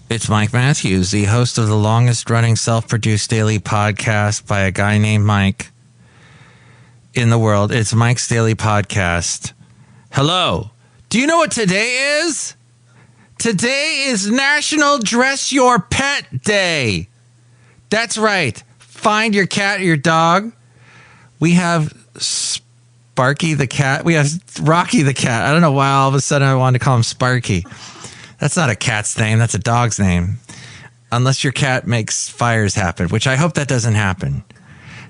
It's Mike Matthews, the host of the longest-running self-produced daily podcast by a guy named Mike in the world. It's Mike's Daily Podcast. Hello. Do you know what today is? Today is National Dress Your Pet Day. That's right. Find your cat or your dog. We have Sparky the cat. We have Rocky the cat. I don't know why all of a sudden I wanted to call him Sparky. That's not a cat's name. That's a dog's name. Unless your cat makes fires happen, which I hope that doesn't happen.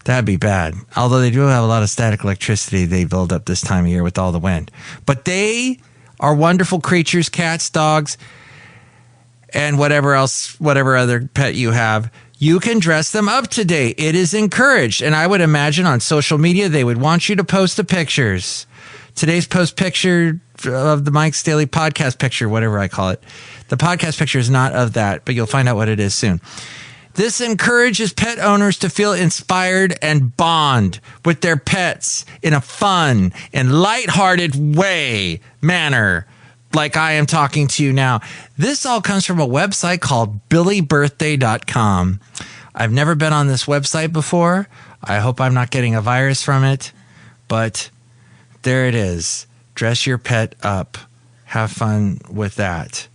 That'd be bad. Although they do have a lot of static electricity they build up this time of year with all the wind. But they are wonderful creatures, cats, dogs, and whatever other pet you have. You can dress them up today. It is encouraged. And I would imagine on social media, they would want you to post the pictures. Today's post picture of the Mike's Daily Podcast picture, whatever I call it. The podcast picture is not of that, but you'll find out what it is soon. This encourages pet owners to feel inspired and bond with their pets in a fun and lighthearted manner, like I am talking to you now. This all comes from a website called billybirthday.com. I've never been on this website before. I hope I'm not getting a virus from it, but there it is. Dress your pet up. Have fun with that.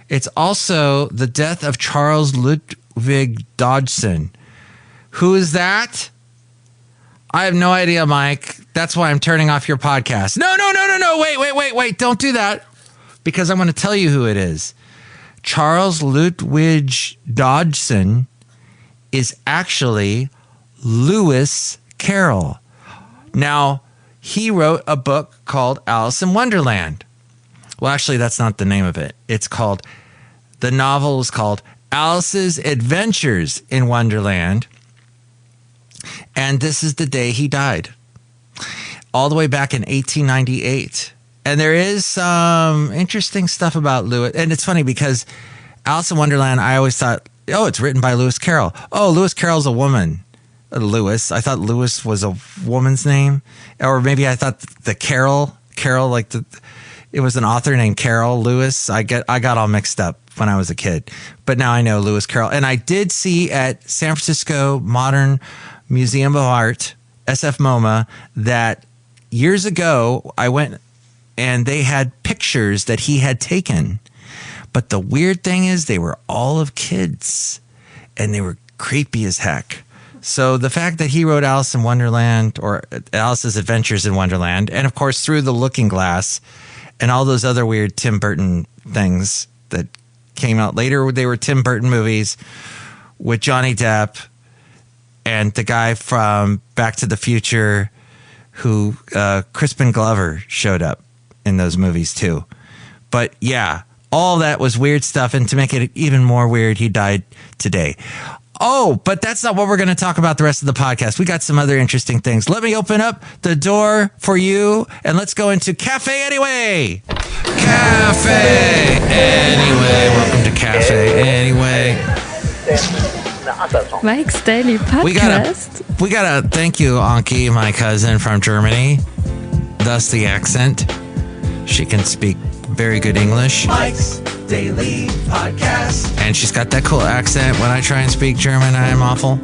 It's also the death of Charles Ludwig Dodgson. Who is that? I have no idea, Mike. That's why I'm turning off your podcast. No. Wait. Don't do that. Because I'm going to tell you who it is. Charles Ludwig Dodgson is actually Lewis Carroll. Now, he wrote a book called Alice in Wonderland. Well, actually, that's not the name of it. The novel is called Alice's Adventures in Wonderland. And this is the day he died. All the way back in 1898. And there is some interesting stuff about Lewis. And it's funny because Alice in Wonderland, I always thought, it's written by Lewis Carroll. Oh, Lewis Carroll's a woman. Lewis. I thought Lewis was a woman's name. Or maybe I thought the Carol, like it was an author named Carol Lewis. I got all mixed up when I was a kid. But now I know Lewis Carroll. And I did see at San Francisco Modern Museum of Art, SF MoMA, that years ago I went and they had pictures that he had taken. But the weird thing is they were all of kids and they were creepy as heck. So the fact that he wrote Alice in Wonderland or Alice's Adventures in Wonderland, and of course Through the Looking Glass and all those other weird Tim Burton things that came out later, they were Tim Burton movies with Johnny Depp and the guy from Back to the Future who Crispin Glover showed up in those movies too. But yeah, all that was weird stuff. And to make it even more weird, he died today. Oh, but that's not what we're going to talk about the rest of the podcast. We got some other interesting things. Let me open up the door for you and let's go into Café Anyway. Café Anyway. Welcome to Café Anyway. Mike's Daily Podcast. We gotta thank you, Anki, my cousin from Germany. Thus the accent. She can speak very good English. Mike's Daily Podcast. And she's got that cool accent. When I try and speak German, I am awful.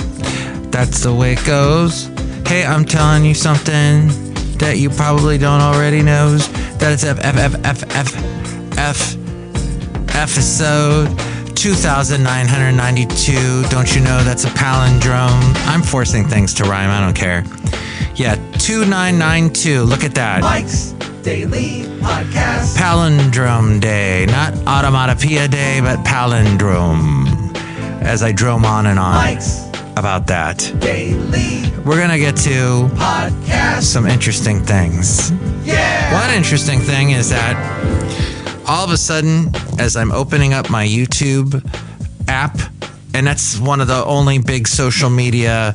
That's the way it goes. Hey, I'm telling you something that you probably don't already know. That it's episode 2992. Don't you know that's a palindrome? I'm forcing things to rhyme. I don't care. Yeah, 2992. Look at that. Mike's Daily Podcast. Palindrome Day. Not Automatopoeia Day, but Palindrome. As I drone on and on Mike's about that. Daily We're going to get to Podcast. some interesting things. Yeah. One interesting thing is that all of a sudden, as I'm opening up my YouTube app, and that's one of the only big social media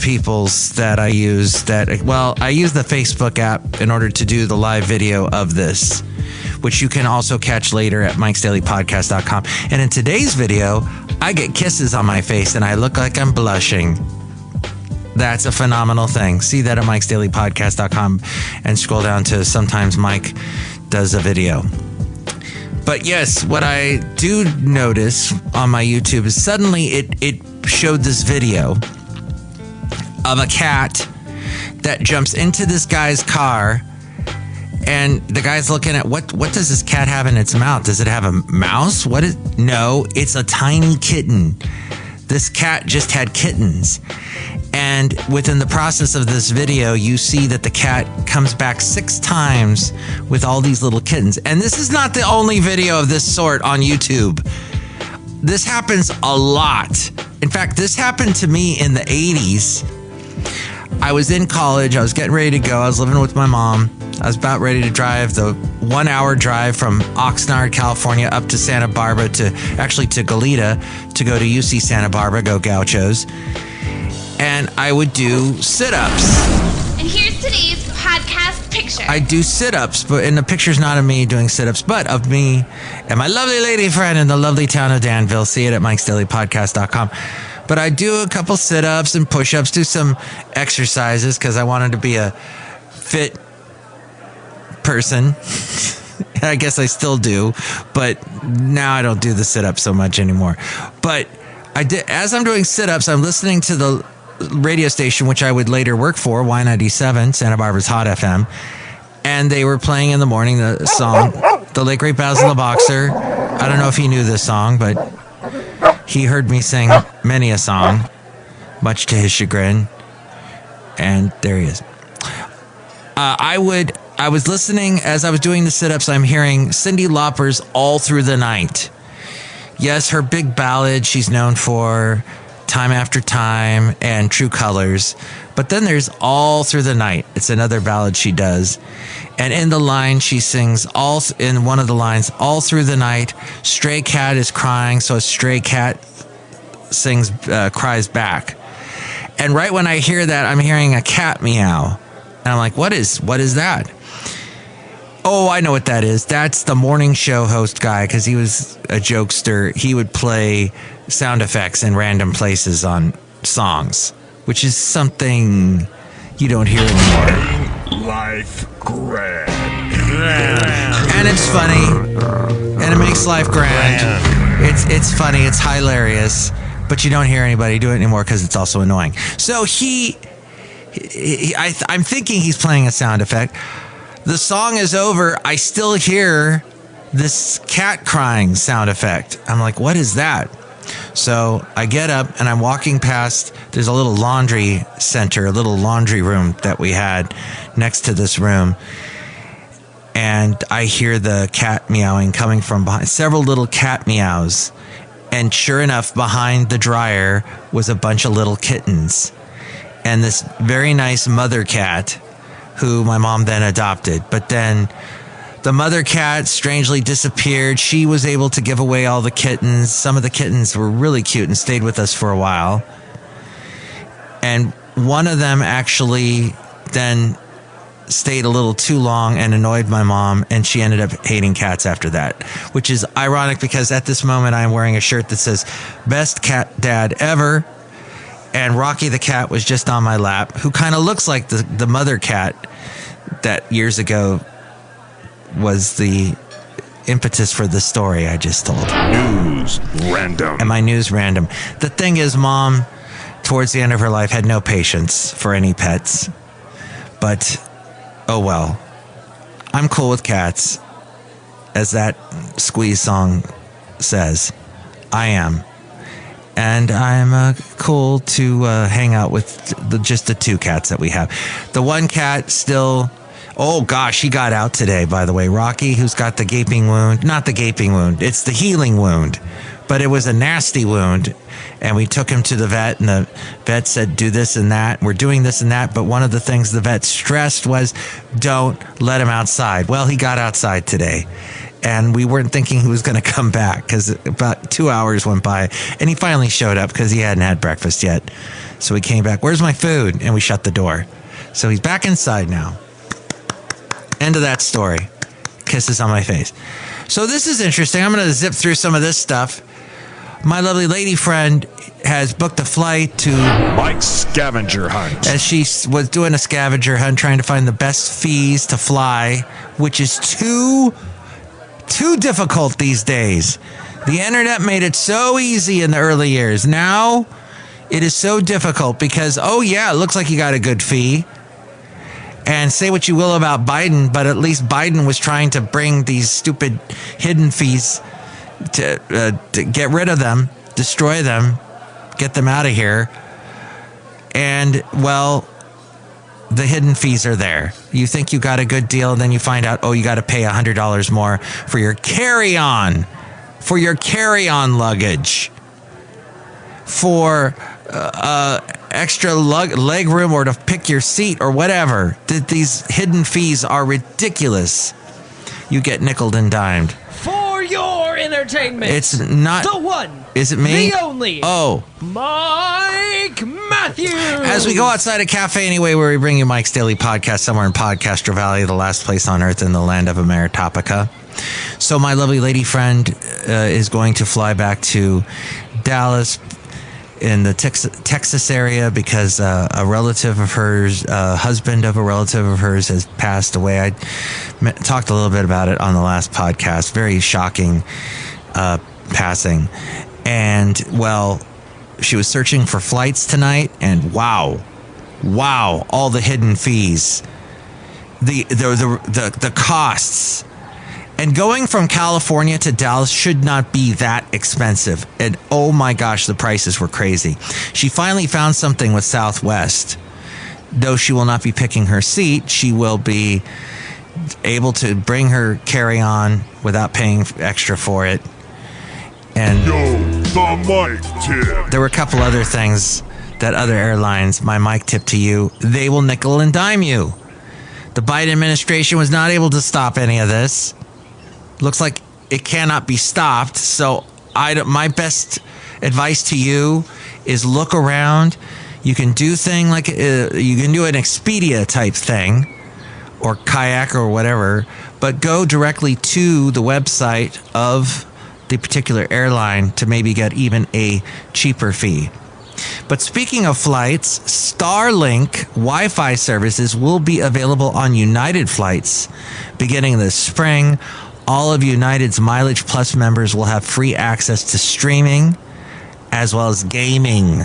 peoples that I use. I use the Facebook app in order to do the live video of this, which you can also catch later at mikesdailypodcast.com. And in today's video, I get kisses on my face and I look like I'm blushing. That's a phenomenal thing. See that at mikesdailypodcast.com and scroll down to Sometimes Mike Does a Video. But yes, what I do notice on my YouTube is suddenly it showed this video of a cat that jumps into this guy's car, and the guy's looking at what does this cat have in its mouth? Does it have a mouse? No, it's a tiny kitten. This cat just had kittens. And within the process of this video, you see that the cat comes back 6 times with all these little kittens. And this is not the only video of this sort on YouTube. This happens a lot. In fact, this happened to me in the 80s. I was in college. I was getting ready to go. I was living with my mom. I was about ready to drive the 1-hour drive from Oxnard, California up to Santa Barbara to Goleta to go to UC Santa Barbara, go Gauchos. And I would do sit-ups. And here's today's podcast picture. I do sit-ups, and the picture's not of me doing sit-ups, but of me and my lovely lady friend in the lovely town of Danville. See it at mikesdailypodcast.com. But I do a couple sit-ups and push-ups, do some exercises because I wanted to be a fit person. I guess I still do, but now I don't do the sit-ups so much anymore. But I did, as I'm doing sit-ups, I'm listening to the radio station, which I would later work for, Y97, Santa Barbara's Hot FM. And they were playing in the morning the song, The Late Great Basil the Boxer. I don't know if he knew this song, but he heard me sing many a song, much to his chagrin. And there he is. I was listening as I was doing the sit-ups. I'm hearing Cyndi Lauper's All Through the Night. Yes, her big ballad she's known for, Time After Time and True Colors. But then there's All Through the Night. It's another ballad she does. And in the line, she sings, in one of the lines, all through the night, stray cat is crying, so a stray cat cries back. And right when I hear that, I'm hearing a cat meow. And I'm like, what is that? Oh, I know what that is. That's the morning show host guy, because he was a jokester. He would play sound effects in random places on songs, which is something you don't hear anymore. Life grand. And it's funny. And it makes life grand. It's funny. It's hilarious. But you don't hear anybody do it anymore because it's also annoying. So I'm thinking he's playing a sound effect. The song is over. I still hear this cat crying sound effect. I'm like, what is that? So I get up and I'm walking past. There's a little laundry center, a little laundry room that we had next to this room. And I hear the cat meowing coming from behind, several little cat meows. And sure enough, behind the dryer was a bunch of little kittens. And this very nice mother cat who my mom then adopted. But then the mother cat strangely disappeared. She was able to give away all the kittens. Some of the kittens were really cute and stayed with us for a while. And one of them actually then stayed a little too long and annoyed my mom, and she ended up hating cats after that, which is ironic because at this moment I'm wearing a shirt that says best cat dad ever, and Rocky the cat was just on my lap, who kind of looks like the mother cat that years ago was the impetus for the story I just told. News random. And my news random. The thing is, Mom, towards the end of her life, had no patience for any pets. But, oh well. I'm cool with cats. As that Squeeze song says, I am. And I'm cool to hang out with just the 2 cats that we have. The one cat still... Oh, gosh, he got out today, by the way. Rocky, who's got the gaping wound. Not the gaping wound. It's the healing wound. But it was a nasty wound. And we took him to the vet, and the vet said, do this and that. We're doing this and that. But one of the things the vet stressed was, don't let him outside. Well, he got outside today. And we weren't thinking he was going to come back because about 2 hours went by. And he finally showed up because he hadn't had breakfast yet. So he came back. Where's my food? And we shut the door. So he's back inside now. End of that story. Kisses on my face. So this is interesting. I'm going to zip through some of this stuff. My lovely lady friend has booked a flight to Mike's scavenger hunt. As she was doing a scavenger hunt, trying to find the best fees to fly, which is too difficult these days. The internet made it so easy in the early years. Now it is so difficult because, oh yeah, it looks like you got a good fee. And say what you will about Biden, but at least Biden was trying to bring these stupid hidden fees to get rid of them, destroy them, get them out of here. And, well, the hidden fees are there. You think you got a good deal, and then you find out, oh, you got to pay $100 more for your carry-on luggage, for extra leg room or to pick your seat or whatever. These hidden fees are ridiculous. You get nickeled and dimed. For your entertainment. It's not the one. Is it me? The only. Oh. Mike Matthews. As we go outside of Café Anyway, where we bring you Mike's Daily Podcast somewhere in Podcastro Valley, the last place on earth in the land of Ameritopica. So my lovely lady friend is going to fly back to Dallas in the Texas area because a relative of hers, husband of a relative of hers, has passed away. I talked a little bit about it on the last podcast. Very shocking passing. And, well, she was searching for flights tonight, and wow, all the hidden fees, the costs. And going from California to Dallas should not be that expensive. And oh my gosh, the prices were crazy. She finally found something with Southwest. Though she will not be picking her seat, she will be able to bring her carry-on without paying extra for it. And the mic tip. There were a couple other things that other airlines, my mic tip to you, they will nickel and dime you. The Biden administration was not able to stop any of this. Looks like it cannot be stopped. So my best advice to you is look around. You can do thing like you can do an Expedia type thing or Kayak or whatever, but go directly to the website of the particular airline to maybe get even a cheaper fee. But speaking of flights, Starlink Wi-Fi services will be available on United flights beginning this spring. All of United's Mileage Plus members will have free access to streaming as well as gaming.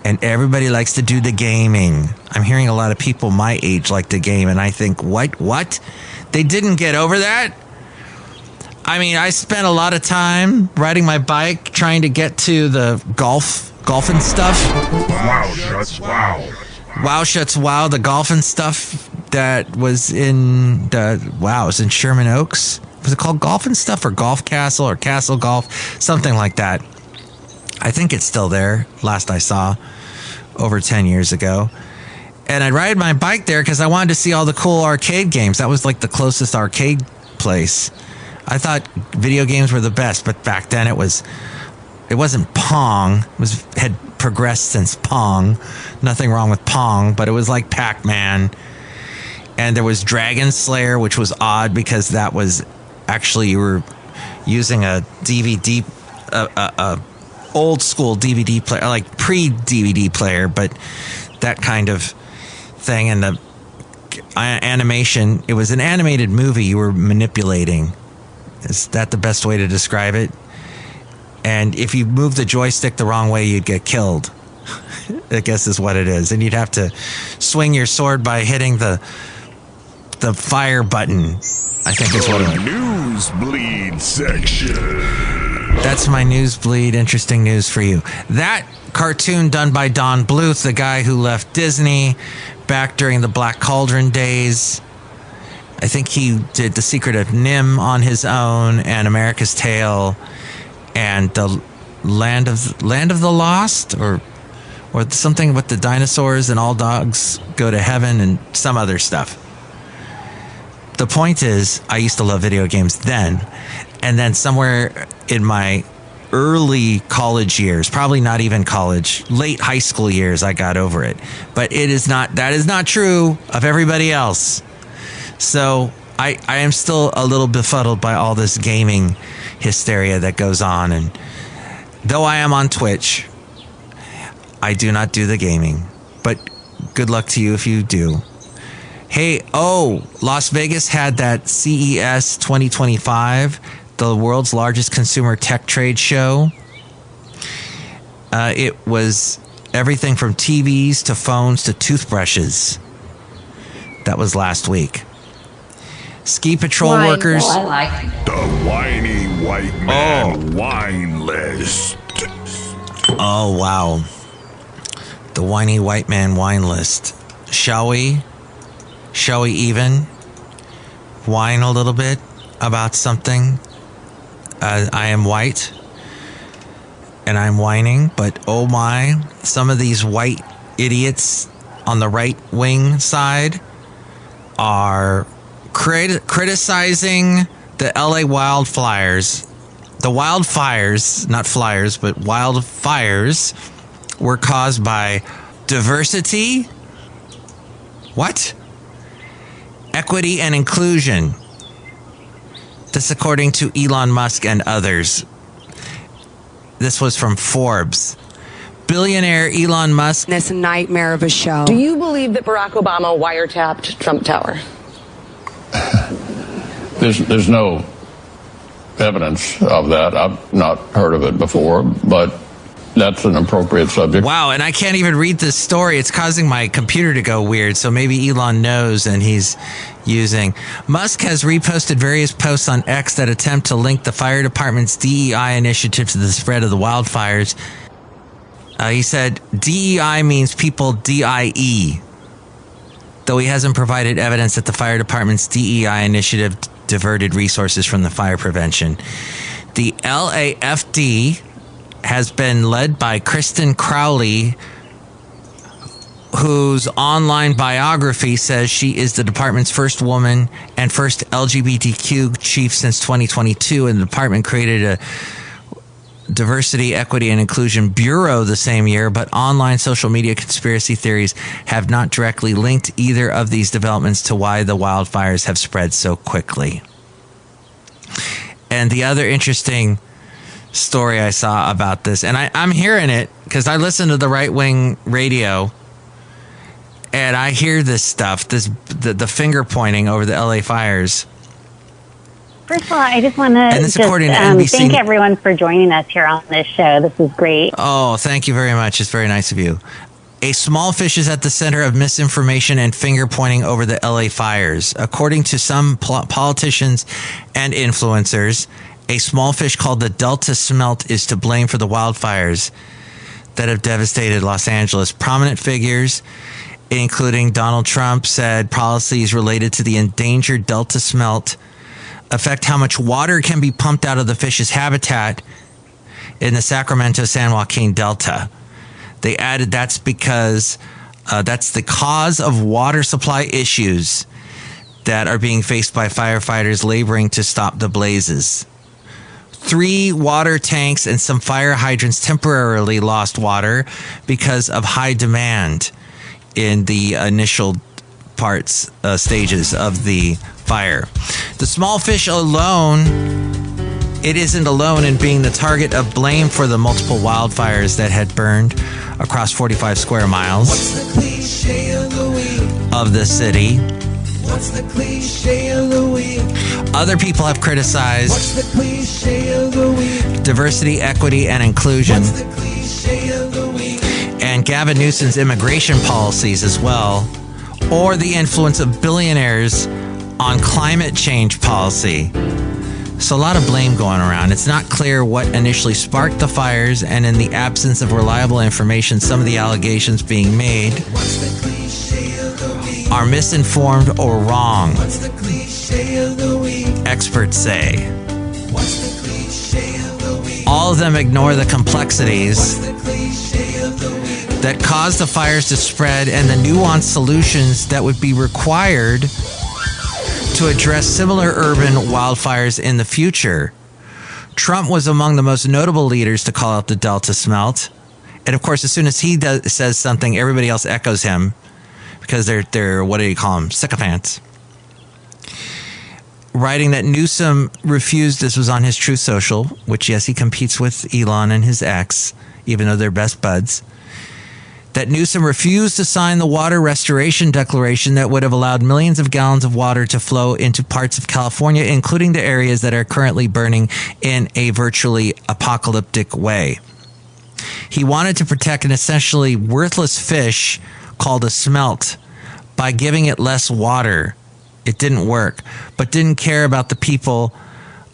And everybody likes to do the gaming. I'm hearing a lot of people my age like to game, and I think, what? They didn't get over that? I mean, I spent a lot of time riding my bike trying to get to the golfing stuff. Wow, shuts, wow. Wow, shuts, wow. The golfing stuff that was in it was in Sherman Oaks. Was it called Golfing Stuff or Golf Castle or Castle Golf? Something like that. I think it's still there, last I saw, over 10 years ago. And I'd ride my bike there because I wanted to see all the cool arcade games. That was like the closest arcade place. I thought video games were the best, but back then it wasn't Pong. It had progressed since Pong. Nothing wrong with Pong, but it was like Pac-Man. And there was Dragon Slayer, which was odd because that was actually you were using a DVD, a old school DVD player, like pre-DVD player, but that kind of thing. And the animation, it was an animated movie you were manipulating. Is that the best way to describe it? And if you move the joystick the wrong way, you'd get killed, I guess is what it is. And you'd have to swing your sword by hitting the fire button, I think is what it was. Newsbleed section. That's my Newsbleed. Interesting news for you. That cartoon done by Don Bluth, the guy who left Disney back during the Black Cauldron days. I think he did The Secret of Nim on his own and America's Tale and the Land of the Lost or something with the dinosaurs and all dogs go to heaven and some other stuff. The point is, I used to love video games then. And then somewhere in my early college years, probably not even college, late high school years, I got over it. But that is not true of everybody else. So I am still a little befuddled by all this gaming hysteria that goes on. And though I am on Twitch, I do not do the gaming. But good luck to you if you do. Hey, Las Vegas had that CES 2025 the world's largest consumer tech trade show. It was everything from TVs to phones to toothbrushes. That was last week. Ski patrol workers. The whiny white man wine list. Oh, wow. The whiny white man wine list. Shall we even whine a little bit about something? I am white and I'm whining, but oh my, some of these white idiots on the right wing side are criticizing the LA wildfires. The wildfires, not flyers, but wildfires were caused by diversity. What? Equity and inclusion. This according to Elon Musk and others. This was from Forbes. Billionaire Elon Musk. This nightmare of a show. Do you believe that Barack Obama wiretapped Trump Tower? There's no evidence of that. I've not heard of it before, but that's an appropriate subject. Wow, and I can't even read this story. It's causing my computer to go weird, so maybe Elon knows and he's using. Musk has reposted various posts on X that attempt to link the fire department's DEI initiative to the spread of the wildfires. He said DEI means people DIE, though he hasn't provided evidence that the fire department's DEI initiative diverted resources from the fire prevention. The LAFD has been led by Kristen Crowley, whose online biography says she is the department's first woman and first LGBTQ chief since 2022, and the department created a Diversity, Equity, and Inclusion Bureau the same year, but online social media conspiracy theories have not directly linked either of these developments to why the wildfires have spread so quickly. And the other interesting story I saw about this, and I'm hearing it because I listen to the right-wing radio, and I hear this stuff, the finger pointing over the LA fires. First of all, I just want to thank everyone for joining us here on this show. This is great. Oh, thank you very much. It's very nice of you. A small fish is at the center of misinformation and finger pointing over the LA fires. According to some politicians and influencers, a small fish called the Delta smelt is to blame for the wildfires that have devastated Los Angeles. Prominent figures, including Donald Trump, said policies related to the endangered Delta smelt affect how much water can be pumped out of the fish's habitat in the Sacramento-San Joaquin Delta. They added that's because that's the cause of water supply issues that are being faced by firefighters laboring to stop the blazes. 3 water tanks and some fire hydrants temporarily lost water because of high demand in the initial stages of the fire. The small fish alone, it isn't alone in being the target of blame for the multiple wildfires that had burned across 45 square miles of the city. What's the cliche of the week? Other people have criticized What's the cliche of the week? Diversity, equity, and inclusion, What's the cliche of the week? and Gavin Newsom's immigration policies as well, or the influence of billionaires on climate change policy. So a lot of blame going around. It's not clear what initially sparked the fires, and in the absence of reliable information, some of the allegations being made What's the cliche of the week? are misinformed or wrong, What's the cliche of the week? experts say. What's the cliche of the week? All of them ignore the complexities What's the cliche of the week? that caused the fires to spread and the nuanced solutions that would be required to address similar urban wildfires in the future. Trump was among the most notable leaders to call out the Delta smelt. And of course, as soon as he says something, everybody else echoes him because they're what do you call them? Sycophants. Writing that Newsom refused, this was on his Truth Social, which, yes, he competes with Elon and his ex, even though they're best buds, that Newsom refused to sign the water restoration declaration that would have allowed millions of gallons of water to flow into parts of California, including the areas that are currently burning in a virtually apocalyptic way. He wanted to protect an essentially worthless fish called a smelt by giving it less water. It didn't work, but didn't care about the people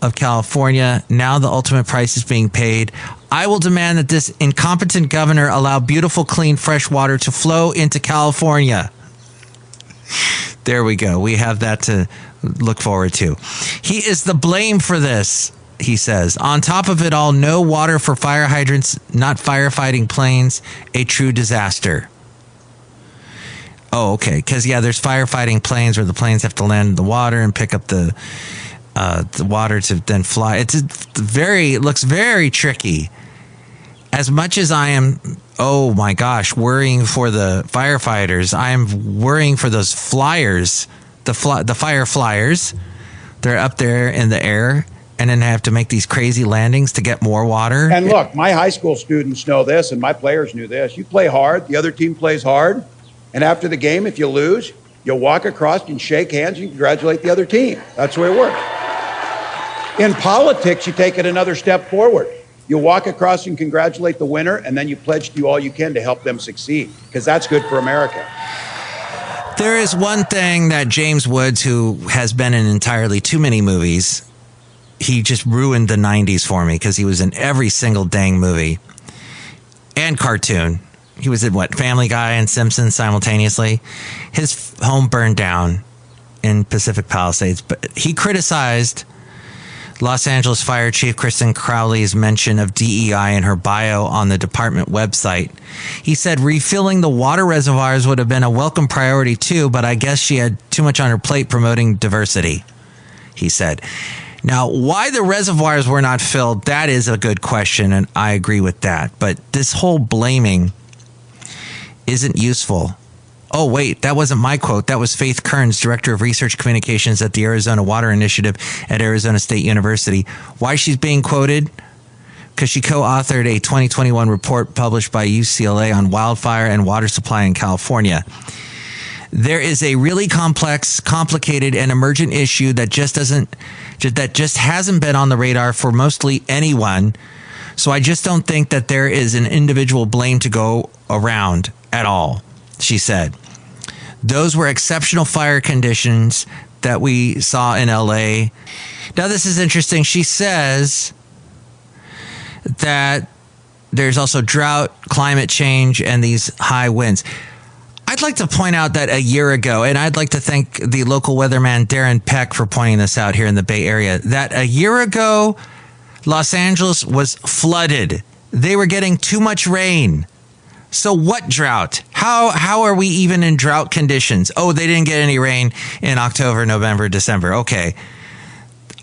of California. Now the ultimate price is being paid. I will demand that this incompetent governor allow beautiful, clean, fresh water to flow into California. There we go. We have that to look forward to. He is the blame for this, he says. On top of it all, no water for fire hydrants, not firefighting planes, a true disaster. Oh, okay. Because, yeah, there's firefighting planes where the planes have to land in the water and pick up the water to then fly. It looks very tricky. As much as I am, oh my gosh, worrying for the firefighters, I am worrying for those flyers, the fire flyers. They're up there in the air and then have to make these crazy landings to get more water. And look, my high school students know this, and my players knew this. You play hard, the other team plays hard, and after the game, if you lose, you'll walk across and shake hands and congratulate the other team. That's the way it works. In politics, you take it another step forward. You walk across and congratulate the winner, and then you pledge to do all you can to help them succeed, because that's good for America. There is one thing that James Woods, who has been in entirely too many movies, he just ruined the 90s for me because he was in every single dang movie and cartoon. He was in, Family Guy and Simpsons simultaneously. His home burned down in Pacific Palisades, but he criticized Los Angeles Fire Chief Kristen Crowley's mention of DEI in her bio on the department website. He said refilling the water reservoirs would have been a welcome priority too, but I guess she had too much on her plate promoting diversity, he said. Now, why the reservoirs were not filled, that is a good question, and I agree with that. But this whole blaming isn't useful. Oh, wait, that wasn't my quote. That was Faith Kearns, Director of Research Communications at the Arizona Water Initiative at Arizona State University. Why she's being quoted? Because she co-authored a 2021 report published by UCLA on wildfire and water supply in California. There is a really complex, complicated, and emergent issue that just hasn't been on the radar for mostly anyone. So I just don't think that there is an individual blame to go around at all, she said. Those were exceptional fire conditions that we saw in LA. Now, this is interesting. She says that there's also drought, climate change, and these high winds. I'd like to point out that a year ago, and I'd like to thank the local weatherman Darren Peck for pointing this out here in the Bay Area, that a year ago, Los Angeles was flooded. They were getting too much rain. So what drought? How are we even in drought conditions? Oh, they didn't get any rain in October, November, December. Okay,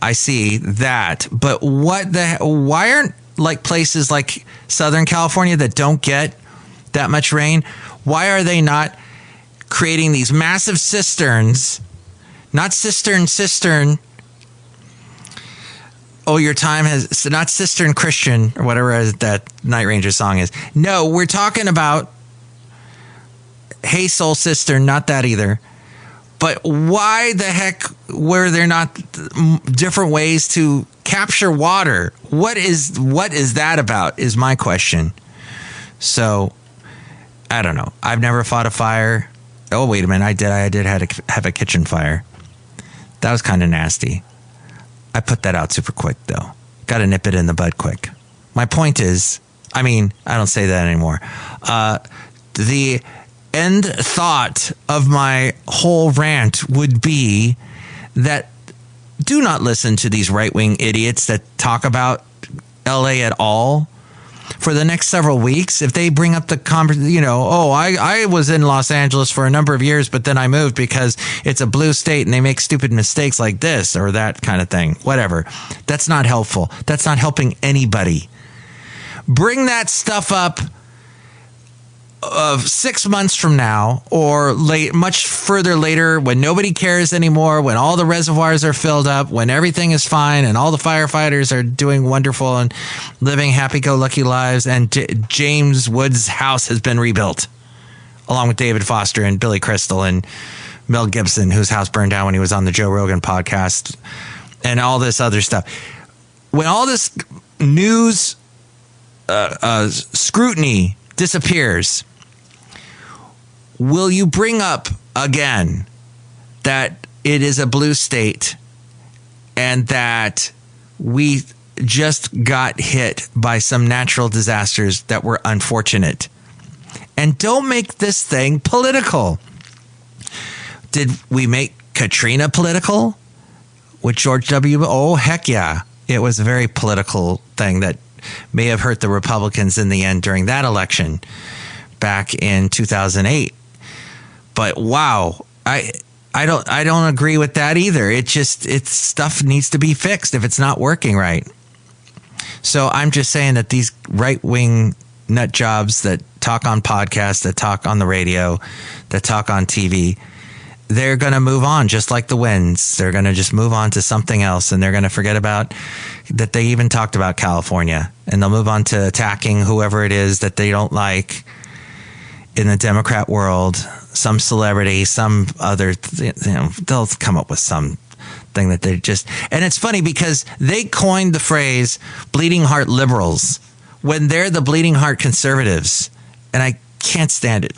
I see that. But why aren't places like Southern California that don't get that much rain? Why are they not creating these massive cisterns? Not cistern. Oh, your time has not Cistern Christian or whatever that Night Ranger song is. No, we're talking about Hey Soul Cistern, not that either. But why the heck were there not different ways to capture water? What is that about is my question. So I don't know. I've never fought a fire. Oh, wait a minute. I did have a kitchen fire. That was kind of nasty. I put that out super quick, though. Got to nip it in the bud quick. My point is, I don't say that anymore. The end thought of my whole rant would be that do not listen to these right-wing idiots that talk about LA at all. For the next several weeks, if they bring up the conversation, I was in Los Angeles for a number of years, but then I moved because it's a blue state and they make stupid mistakes like this or that kind of thing. Whatever. That's not helpful. That's not helping anybody. Bring that stuff up 6 months from now or much further later when nobody cares anymore, when all the reservoirs are filled up, when everything is fine and all the firefighters are doing wonderful and living happy-go-lucky lives and James Woods' house has been rebuilt. along with David Foster and Billy Crystal and Mel Gibson, whose house burned down when he was on the Joe Rogan podcast, and all this other stuff. When all this news scrutiny disappears, will you bring up again that it is a blue state and that we just got hit by some natural disasters that were unfortunate? And don't make this thing political. Did we make Katrina political with George W. Oh, heck yeah. It was a very political thing that may have hurt the Republicans in the end during that election back in 2008. But wow, I don't agree with that either. It's stuff needs to be fixed if it's not working right. So I'm just saying that these right-wing nut jobs that talk on podcasts, that talk on the radio, that talk on TV, they're going to move on just like the winds. They're going to just move on to something else, and they're going to forget about that they even talked about California, and they'll move on to attacking whoever it is that they don't like in the Democrat world, some celebrity, some other, they'll come up with some thing that they just, and it's funny because they coined the phrase bleeding heart liberals when they're the bleeding heart conservatives, and I can't stand it.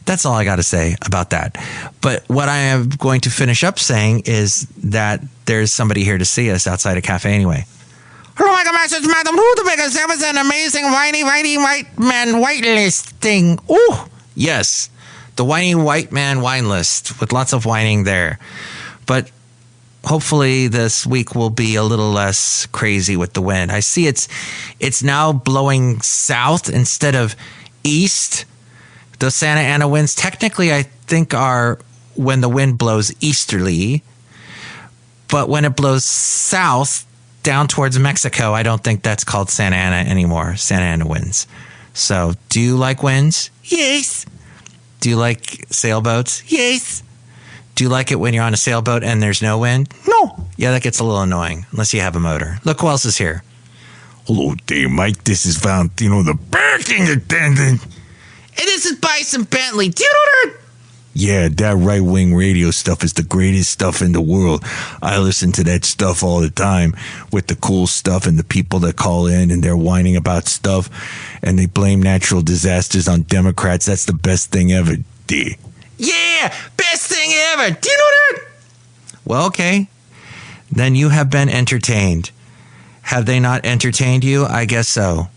That's all I got to say about that. But what I am going to finish up saying is that there's somebody here to see us outside of Café Anyway. Hello, Michael Masters, Madame Rootabega. That was an amazing whiny white man white list thing. Ooh, yes, the whiny white man wine list with lots of whining there. But hopefully this week will be a little less crazy with the wind. I see it's now blowing south instead of east. The Santa Ana winds technically, I think, are when the wind blows easterly. But when it blows south down towards Mexico, I don't think that's called Santa Ana anymore. Santa Ana winds. So do you like winds? Yes. Do you like sailboats? Yes. Do you like it when you're on a sailboat and there's no wind? No. Yeah, that gets a little annoying unless you have a motor. Look who else is here. Hello there, Mike. This is Valentino, the parking attendant. And this is Bison Bentley. Do you know that? Yeah, that right-wing radio stuff is the greatest stuff in the world. I listen to that stuff all the time with the cool stuff and the people that call in and they're whining about stuff and they blame natural disasters on Democrats. That's the best thing ever, D. Yeah, best thing ever. Do you know that? Well, okay. Then you have been entertained. Have they not entertained you? I guess so.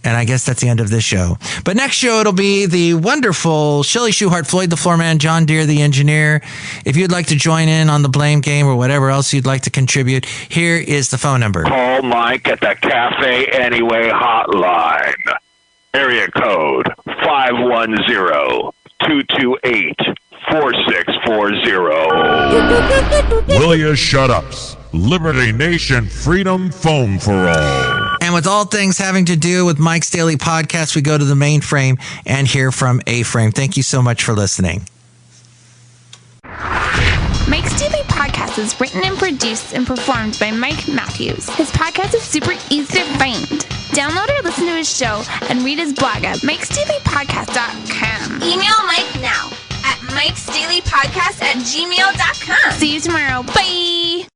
And I guess that's the end of this show. But next show, it'll be the wonderful Chely Shoehart, Floyd the Floorman, John Deere the engineer. If you'd like to join in on the blame game or whatever else you'd like to contribute, here is the phone number. Call Mike at the Café Anyway hotline. Area code 510-228-4640. Will you shut ups? Liberty Nation Freedom Foam for All. And with all things having to do with Mike's Daily Podcast, we go to the mainframe and hear from A-Frame. Thank you so much for listening. Mike's Daily Podcast is written and produced and performed by Mike Matthews. His podcast is super easy to find. Download or listen to his show and read his blog at mikesdailypodcast.com. Email Mike now at mikesdailypodcast@gmail.com. See you tomorrow. Bye!